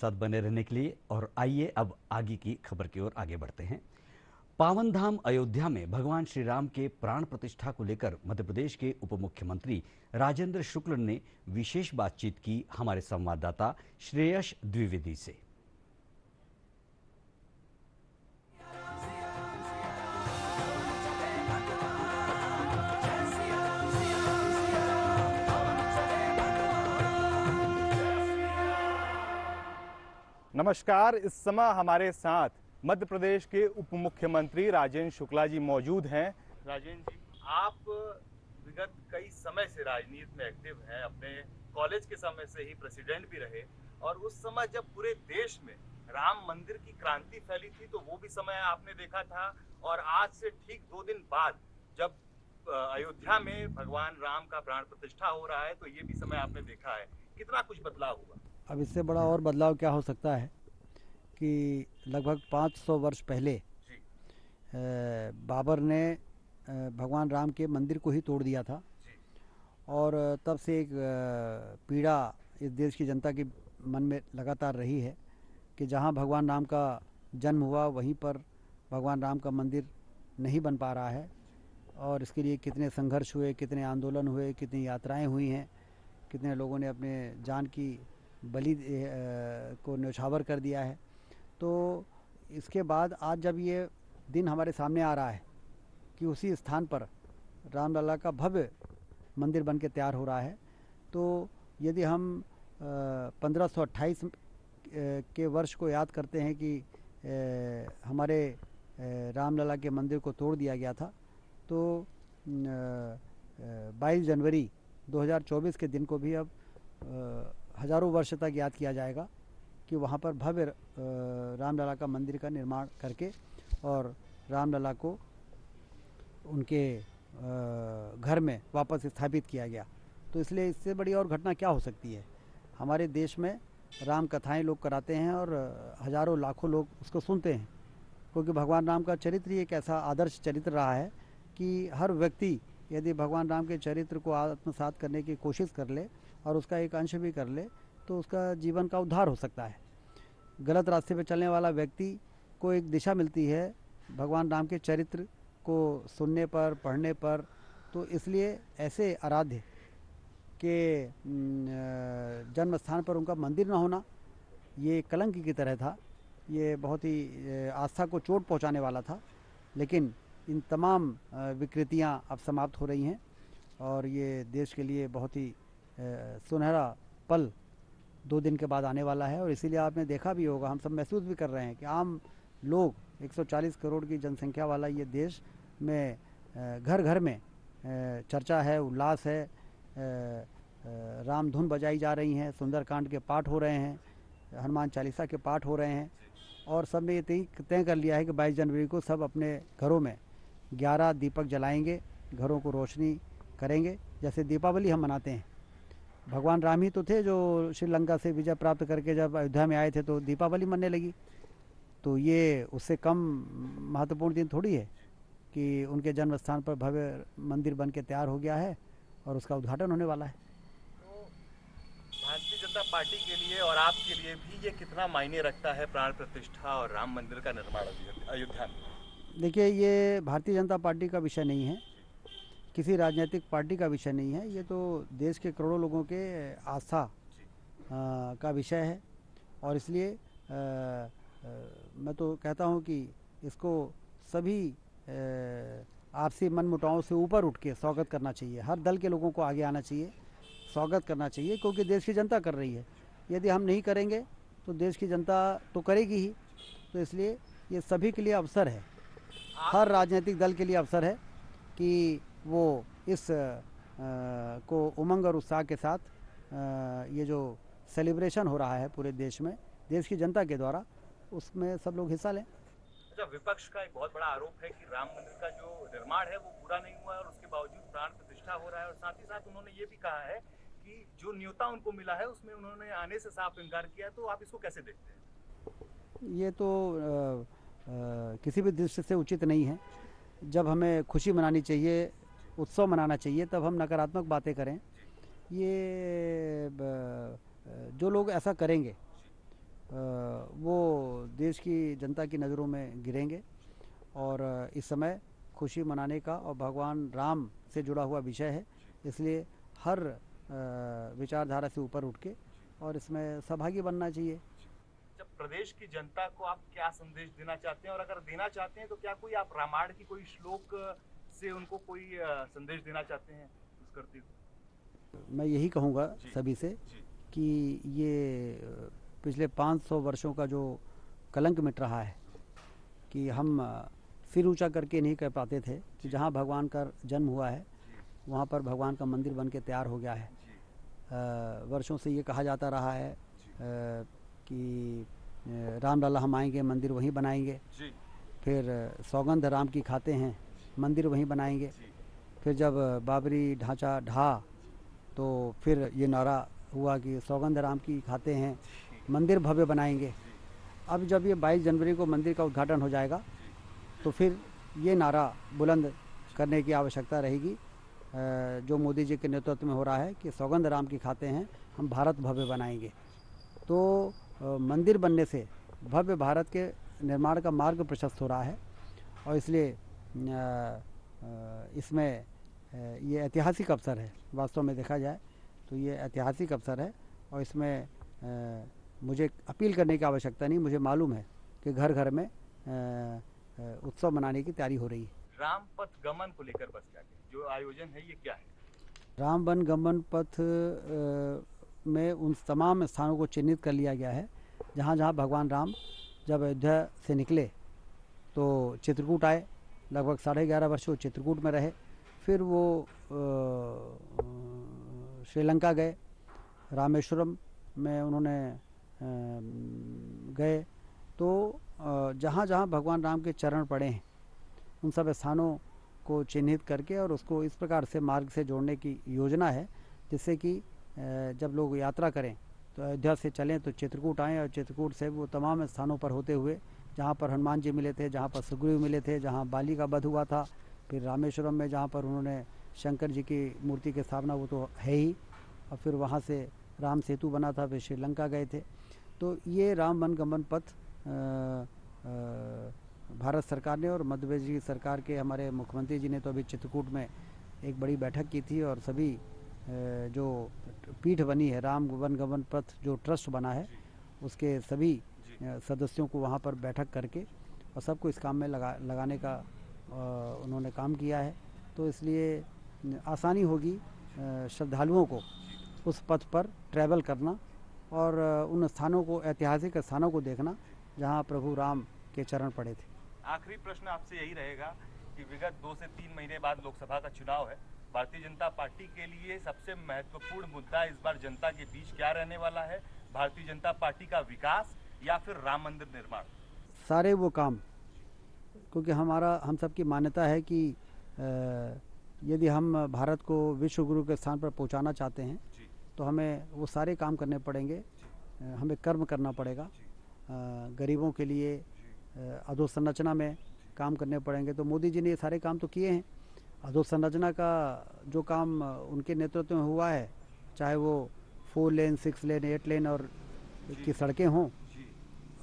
साथ बने रहने के लिए। और आइए अब आगे की खबर की ओर आगे बढ़ते हैं। पावन धाम अयोध्या में भगवान श्री राम के प्राण प्रतिष्ठा को लेकर मध्य प्रदेश के उप मुख्यमंत्री राजेंद्र शुक्ल ने विशेष बातचीत की हमारे संवाददाता श्रेयस द्विवेदी से। नमस्कार। इस समय हमारे साथ मध्य प्रदेश के उप मुख्यमंत्री राजेंद्र शुक्ला जी मौजूद हैं। राजेंद्र जी, आप विगत कई समय से राजनीति में एक्टिव हैं, अपने कॉलेज के समय से ही प्रेसिडेंट भी रहे, और उस समय जब पूरे देश में राम मंदिर की क्रांति फैली थी तो वो भी समय आपने देखा था, और आज से ठीक 2 दिन बाद जब अयोध्या में भगवान राम का प्राण प्रतिष्ठा हो रहा है तो ये भी समय आपने देखा है। कितना कुछ बदलाव हुआ? अब इससे बड़ा और बदलाव क्या हो सकता है कि लगभग 500 वर्ष पहले बाबर ने भगवान राम के मंदिर को ही तोड़ दिया था, और तब से एक पीड़ा इस देश की जनता के मन में लगातार रही है कि जहां भगवान राम का जन्म हुआ वहीं पर भगवान राम का मंदिर नहीं बन पा रहा है। और इसके लिए कितने संघर्ष हुए, कितने आंदोलन हुए, कितनी यात्राएं हुई हैं, कितने लोगों ने अपने जान की बलि को न्यौछावर कर दिया है। तो इसके बाद आज जब ये दिन हमारे सामने आ रहा है कि उसी स्थान पर रामलला का भव्य मंदिर बन के तैयार हो रहा है, तो यदि हम 1528 के वर्ष को याद करते हैं कि हमारे रामलला के मंदिर को तोड़ दिया गया था, तो 22 जनवरी 2024 के दिन को भी अब हजारों वर्ष तक याद किया जाएगा कि वहाँ पर भव्य रामलला का मंदिर का निर्माण करके और रामलला को उनके घर में वापस स्थापित किया गया। तो इसलिए इससे बड़ी और घटना क्या हो सकती है। हमारे देश में राम कथाएं लोग कराते हैं और हजारों लाखों लोग उसको सुनते हैं, क्योंकि भगवान राम का चरित्र ही एक ऐसा आदर्श चरित्र रहा है कि हर व्यक्ति यदि भगवान राम के चरित्र को आत्मसात करने की कोशिश कर ले और उसका एक अंश भी कर ले तो उसका जीवन का उद्धार हो सकता है। गलत रास्ते पर चलने वाला व्यक्ति को एक दिशा मिलती है भगवान राम के चरित्र को सुनने पर, पढ़ने पर। तो इसलिए ऐसे आराध्य के जन्म स्थान पर उनका मंदिर न होना ये कलंक की तरह था, ये बहुत ही आस्था को चोट पहुंचाने वाला था। लेकिन इन तमाम विकृतियां अब समाप्त हो रही हैं और ये देश के लिए बहुत ही सुनहरा पल 2 दिन के बाद आने वाला है। और इसीलिए आपने देखा भी होगा, हम सब महसूस भी कर रहे हैं कि आम लोग 140 करोड़ की जनसंख्या वाला ये देश में घर घर में चर्चा है, उल्लास है, राम धुन बजाई जा रही हैं, सुंदरकांड के पाठ हो रहे हैं, हनुमान चालीसा के पाठ हो रहे हैं, और सब ने ये तय कर लिया है कि 22 जनवरी को सब अपने घरों में 11 दीपक जलाएंगे, घरों को रोशनी करेंगे, जैसे दीपावली हम मनाते हैं। भगवान राम ही तो थे जो श्रीलंका से विजय प्राप्त करके जब अयोध्या में आए थे तो दीपावली मनने लगी। तो ये उससे कम महत्वपूर्ण दिन थोड़ी है कि उनके जन्म स्थान पर भव्य मंदिर बन के तैयार हो गया है और उसका उद्घाटन होने वाला है। तो भारतीय जनता पार्टी के लिए और आपके लिए भी ये कितना मायने रखता है प्राण प्रतिष्ठा और राम मंदिर का निर्माण अयोध्या में? देखिए, ये भारतीय जनता पार्टी का विषय नहीं है, किसी राजनीतिक पार्टी का विषय नहीं है, ये तो देश के करोड़ों लोगों के आस्था का विषय है। और इसलिए मैं तो कहता हूँ कि इसको सभी आपसी मनमुटावों से ऊपर उठ के स्वागत करना चाहिए। हर दल के लोगों को आगे आना चाहिए, स्वागत करना चाहिए, क्योंकि देश की जनता कर रही है। यदि हम नहीं करेंगे तो देश की जनता तो करेगी ही। तो इसलिए ये सभी के लिए अवसर है, हर राजनीतिक दल के लिए अवसर है कि वो इस को उमंग और उत्साह के साथ ये जो सेलिब्रेशन हो रहा है पूरे देश में देश की जनता के द्वारा, उसमें सब लोग हिस्सा लें। अच्छा, विपक्ष का एक बहुत बड़ा आरोप है कि राम मंदिर का जो निर्माण है वो पूरा नहीं हुआ है और उसके बावजूद प्राण प्रतिष्ठा हो रहा है, और साथ ही साथ उन्होंने ये भी कहा है कि जो न्योता उनको मिला है उसमें उन्होंने आने से साफ इनकार किया। तो आप इसको कैसे देखते हैं? ये तो किसी भी दृष्टि से उचित नहीं है। जब हमें खुशी मनानी चाहिए, उत्सव मनाना चाहिए, तब हम नकारात्मक बातें करें। ये जो लोग ऐसा करेंगे देश की जनता की नज़रों में गिरेंगे। और इस समय खुशी मनाने का और भगवान राम से जुड़ा हुआ विषय है, इसलिए हर विचारधारा से ऊपर उठ के और इसमें सहभागी बनना चाहिए। जब प्रदेश की जनता को आप क्या संदेश देना चाहते हैं, और अगर देना चाहते हैं तो क्या कोई आप रामायण की कोई श्लोक से उनको कोई संदेश देना चाहते हैं उस करते हुए? मैं यही कहूँगा जी, सभी से जी, कि ये पिछले 500 वर्षों का जो कलंक मिट रहा है कि हम सिर ऊंचा करके नहीं कह पाते थे कि जहाँ भगवान का जन्म हुआ है वहाँ पर भगवान का मंदिर बन के तैयार हो गया है। वर्षों से ये कहा जाता रहा है कि रामलला हम आएंगे मंदिर वहीं बनाएंगे, जी, फिर सौगंध राम की खाते हैं मंदिर वहीं बनाएंगे, फिर जब बाबरी ढांचा ढहा तो फिर ये नारा हुआ कि सौगंध राम की खाते हैं मंदिर भव्य बनाएंगे। अब जब ये 22 जनवरी को मंदिर का उद्घाटन हो जाएगा तो फिर ये नारा बुलंद करने की आवश्यकता रहेगी जो मोदी जी के नेतृत्व में हो रहा है कि सौगंध राम की खाते हैं हम भारत भव्य बनाएंगे। तो मंदिर बनने से भव्य भारत के निर्माण का मार्ग प्रशस्त हो रहा है और इसलिए इसमें ये ऐतिहासिक अवसर है। वास्तव में देखा जाए तो ये ऐतिहासिक अवसर है और इसमें मुझे अपील करने की आवश्यकता नहीं, मुझे मालूम है कि घर घर में उत्सव मनाने की तैयारी हो रही है। राम पथ गमन को लेकर बस क्या कहें? जो आयोजन है ये क्या है? राम वन गमन पथ में उन तमाम स्थानों को चिन्हित कर लिया गया है जहाँ जहाँ भगवान राम जब अयोध्या से निकले तो चित्रकूट आए, लगभग 11.5 वर्ष वो चित्रकूट में रहे, फिर वो श्रीलंका गए, रामेश्वरम में उन्होंने गए। तो जहाँ जहाँ भगवान राम के चरण पड़े हैं उन सब स्थानों को चिन्हित करके और उसको इस प्रकार से मार्ग से जोड़ने की योजना है जिससे कि जब लोग यात्रा करें तो अयोध्या से चलें तो चित्रकूट आएँ और चित्रकूट से वो तमाम स्थानों पर होते हुए जहाँ पर हनुमान जी मिले थे, जहाँ पर सुग्रीव मिले थे, जहाँ बाली का वध हुआ था, फिर रामेश्वरम में जहाँ पर उन्होंने शंकर जी की मूर्ति की स्थापना वो तो है ही, और फिर वहाँ से राम सेतु बना था, फिर श्रीलंका गए थे। तो ये राम वन गमन पथ भारत सरकार ने और मध्य प्रदेश की सरकार के हमारे मुख्यमंत्री जी ने तो अभी चित्रकूट में एक बड़ी बैठक की थी और सभी जो पीठ बनी है राम वन गमन पथ जो ट्रस्ट बना है उसके सभी सदस्यों को वहाँ पर बैठक करके और सबको इस काम में लगाने का उन्होंने काम किया है। तो इसलिए आसानी होगी श्रद्धालुओं को उस पथ पर ट्रैवल करना और उन स्थानों को, ऐतिहासिक स्थानों को देखना जहाँ प्रभु राम के चरण पड़े थे। आखिरी प्रश्न आपसे यही रहेगा कि विगत 2 से 3 महीने बाद लोकसभा का चुनाव है, भारतीय जनता पार्टी के लिए सबसे महत्वपूर्ण मुद्दा इस बार जनता के बीच क्या रहने वाला है? भारतीय जनता पार्टी का विकास या फिर राम मंदिर निर्माण? सारे वो काम, क्योंकि हम सबकी मान्यता है कि यदि हम भारत को विश्व गुरु के स्थान पर पहुंचाना चाहते हैं तो हमें वो सारे काम करने पड़ेंगे, हमें कर्म करना पड़ेगा, गरीबों के लिए अधोसंरचना में काम करने पड़ेंगे। तो मोदी जी ने ये सारे काम तो किए हैं। अधोसंरचना का जो काम उनके नेतृत्व में हुआ है, चाहे वो 4 लेन 6 लेन 8 लेन और की सड़कें हों,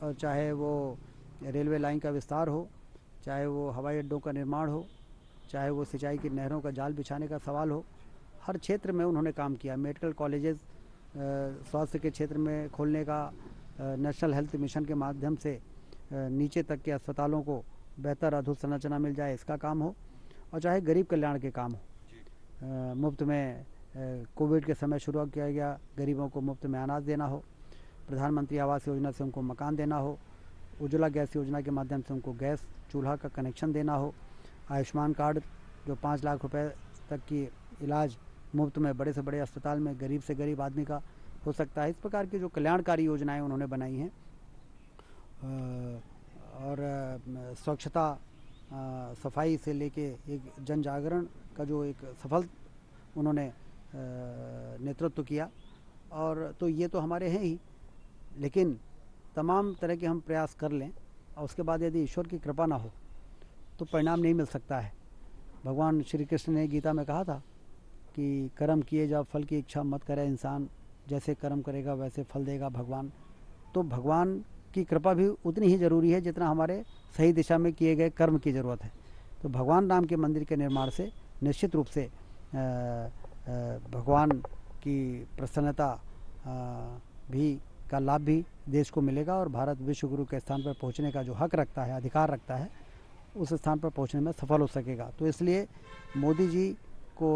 और चाहे वो रेलवे लाइन का विस्तार हो, चाहे वो हवाई अड्डों का निर्माण हो, चाहे वो सिंचाई की नहरों का जाल बिछाने का सवाल हो, हर क्षेत्र में उन्होंने काम किया। मेडिकल कॉलेजेस स्वास्थ्य के क्षेत्र में खोलने का, नेशनल हेल्थ मिशन के माध्यम से नीचे तक के अस्पतालों को बेहतर अधोसंरचना मिल जाए, इसका काम हो, और चाहे गरीब कल्याण के काम हो, मुफ्त में कोविड के समय शुरू किया गया गरीबों को मुफ्त में अनाज देना हो, प्रधानमंत्री आवास योजना से उनको मकान देना हो, उज्ज्वला गैस योजना के माध्यम से उनको गैस चूल्हा का कनेक्शन देना हो, आयुष्मान कार्ड जो 5 लाख रुपए तक की इलाज मुफ्त में बड़े से बड़े अस्पताल में गरीब से गरीब आदमी का हो सकता है। इस प्रकार की जो कल्याणकारी योजनाएं उन्होंने बनाई हैं, और स्वच्छता सफाई से लेके एक जन जागरण का जो एक सफल उन्होंने नेतृत्व किया, और तो ये तो हमारे हैं ही, लेकिन तमाम तरह के हम प्रयास कर लें और उसके बाद यदि ईश्वर की कृपा ना हो तो परिणाम नहीं मिल सकता है। भगवान श्री कृष्ण ने गीता में कहा था कि कर्म किए जा फल की इच्छा मत करे इंसान, जैसे कर्म करेगा वैसे फल देगा भगवान। तो भगवान की कृपा भी उतनी ही ज़रूरी है जितना हमारे सही दिशा में किए गए कर्म की ज़रूरत है। तो भगवान राम के मंदिर के निर्माण से निश्चित रूप से भगवान की प्रसन्नता भी का लाभ भी देश को मिलेगा और भारत विश्व गुरु के स्थान पर पहुंचने का जो हक रखता है, अधिकार रखता है, उस स्थान पर पहुंचने में सफल हो सकेगा। तो इसलिए मोदी जी को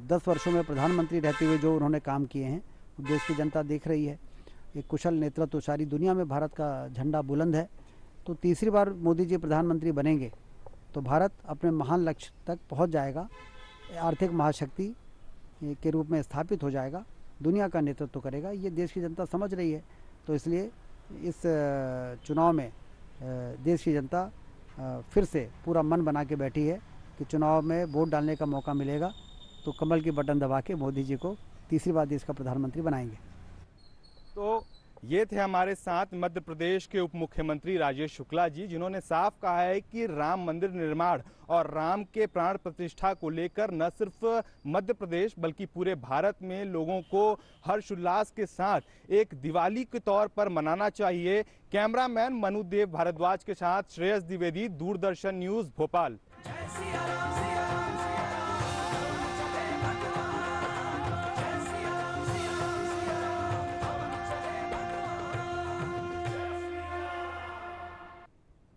10 वर्षों में प्रधानमंत्री रहते हुए जो उन्होंने काम किए हैं देश की जनता देख रही है। एक कुशल नेतृत्व, सारी दुनिया में भारत का झंडा बुलंद है। तो तीसरी बार मोदी जी प्रधानमंत्री बनेंगे तो भारत अपने महान लक्ष्य तक पहुंच जाएगा, आर्थिक महाशक्ति के रूप में स्थापित हो जाएगा, दुनिया का नेतृत्व करेगा। ये देश की जनता समझ रही है। तो इसलिए इस चुनाव में देश की जनता फिर से पूरा मन बना के बैठी है कि चुनाव में वोट डालने का मौका मिलेगा तो कमल की बटन दबा के मोदी जी को तीसरी बार देश का प्रधानमंत्री बनाएंगे। तो ये थे हमारे साथ मध्य प्रदेश के उप मुख्यमंत्री राजेश शुक्ला जी, जिन्होंने साफ कहा है कि राम मंदिर निर्माण और राम के प्राण प्रतिष्ठा को लेकर न सिर्फ मध्य प्रदेश बल्कि पूरे भारत में लोगों को हर्षोल्लास के साथ एक दिवाली के तौर पर मनाना चाहिए। कैमरामैन मनुदेव भारद्वाज के साथ श्रेयस द्विवेदी, दूरदर्शन न्यूज़, भोपाल।